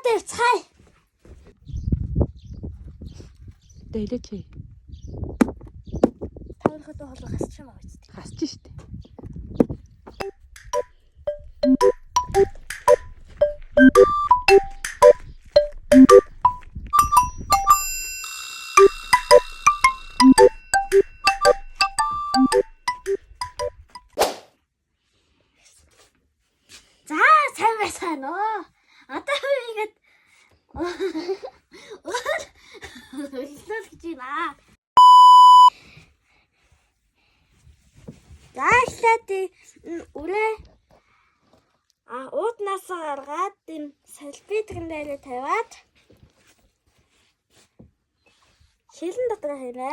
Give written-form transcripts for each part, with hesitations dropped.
дээр цай. Дэлэчээ. Тавхад хоолоо хасчих юм аа биз дээ. Хасч штэ. За сайн байна оо. Одоо ингээд гэж байна. Даалаад үрээ ууднаас гаргаад энэ салбитрын дээр тавиад шилэн дотор хийнэ.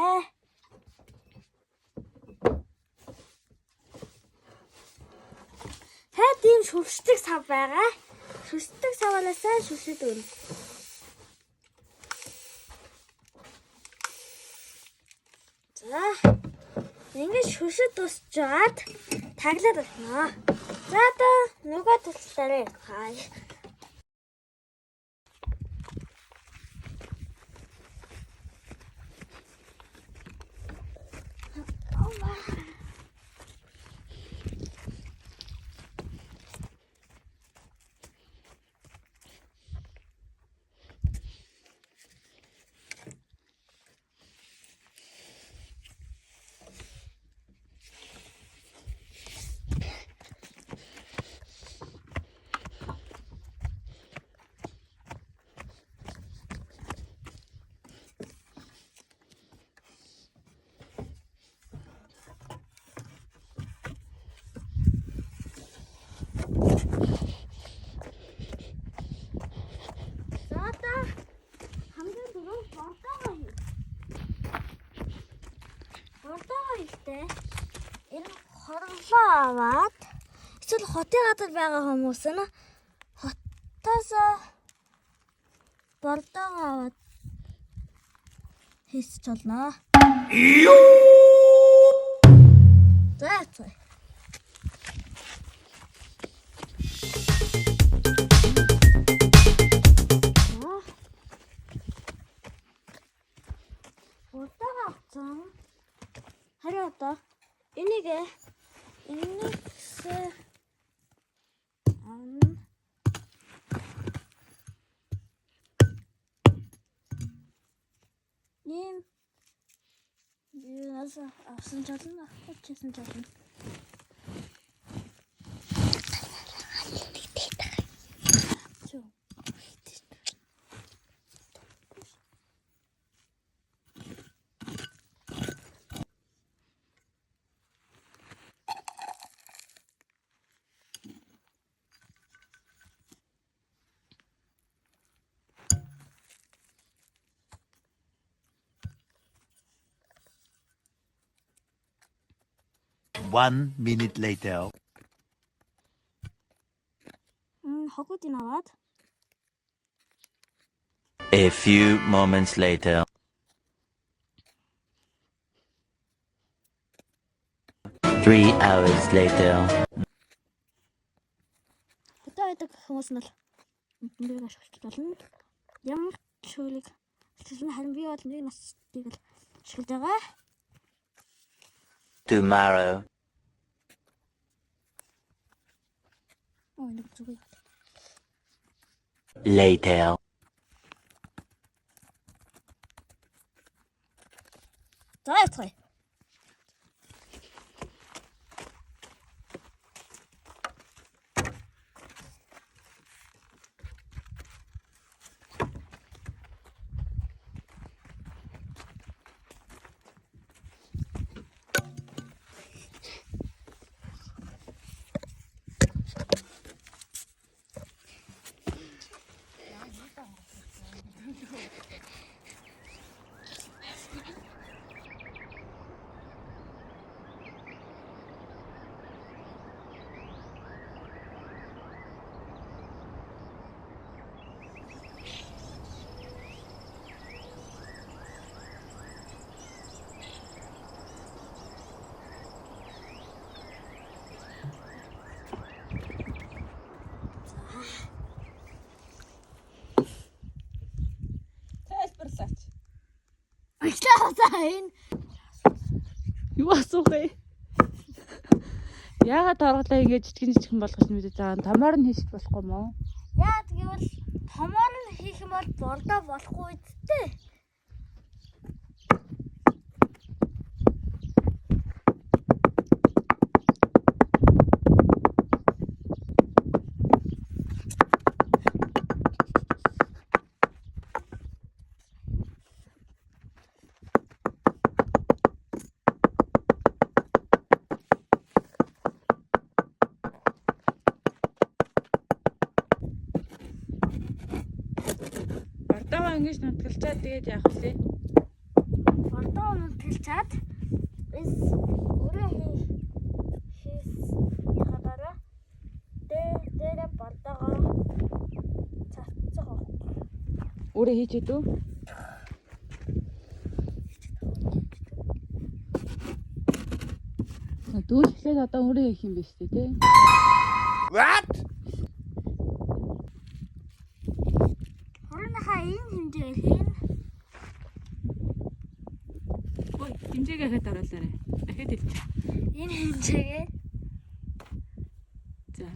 Хэд ийм шүршдэг сав байгаа. Шүршдэг саваасаа шүршид өгнө. За ингээд шүршид дуусчаад таглаад байна. За одоо нөгөө талдаараа хай. Энэ хорлоо аваад эсвэл хотын газар байгаа хүмүүс нь хотоос бордоо аваад хийсч болно. За. Бордоо авсан. Харин одоо энийг авсан жолно авчихсан жолно. One minute later. Хогуудын аваад. A few moments later. 3 hours later. Одоо байдаг хүмүүс нь л эндээ ашиглаж болно. Ямар шүлэг ашиглана харин би бол нэг настыг л ашиглаж байгаа. Tomorrow. Later. За. Ахлаасаа энэ Юу асуух вэ? Яагаад торглоо ингэж жижигэн болгож мэдэж байгаа. Томоор нь хийчих болохгүй мó. яа тэгвэл томоор нь хийх юм бол бордоо болохгүй үсттэй. Бардаагаа ингэж нутгалчаад тэгээд яах вэ? Бордоо нутгалчаад бис өөрөө хийх дээрээ бордоогоо цаццах авах. Өөрөө хийж идүү? Дүүлэхлээр одоо өөрөө хийх юм биш үү те? Хөрөнийхөө энэ хэмжээгээр хийн. Ой, хэмжээгээ хэд оруулаарай. Дахиад хэлчих. Энэ хэмжээгээр За.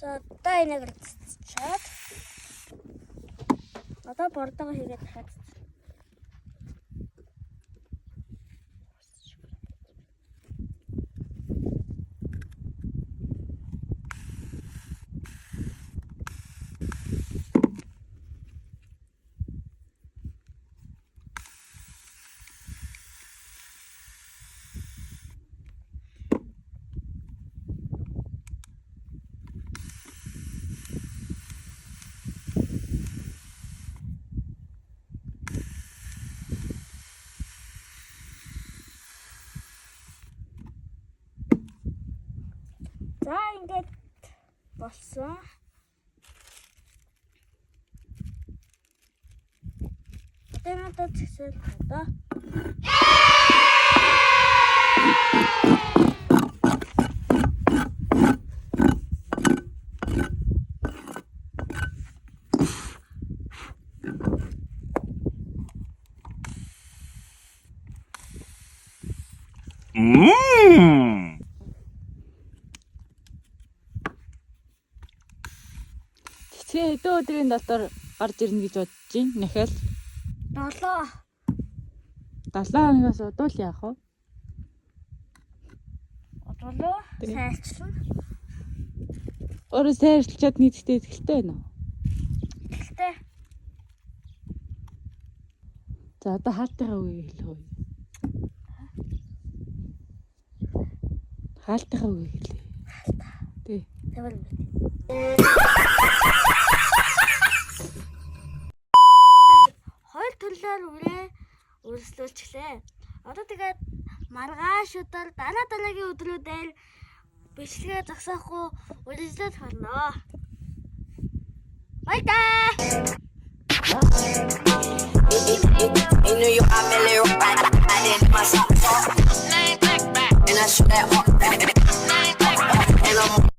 за одоо энийг цацчаад одоо бордоогоо хийгээд дахиад за ингээд болсон. Одоо надад зэсэл одоо Цэцгээ хэдэн өдрийн дотор гарч ирнэ гэж бодож байна. Нэхэл 7 хоногоос удвал яах вэ? одоолоо сайжлна. Өөрөө сайжлчаад нийтдээ ихтэй байна уу? Гэхдээ За одоо хаалтайгаа үгүй хэлээ. Хаалтайгаа үгүй хэлээ. Тий. тэгвэл хоёр төлөөр үрээ үргэлжлүүлчихлээ. Одоо тэгээд маргааш өдөр дараагийн өдрүүдээр бичлэгээ зогсоохгүй үргэлжлүүлж болно. Баярлалаа. You know you are Millie riding my song. And I shoot that and I'm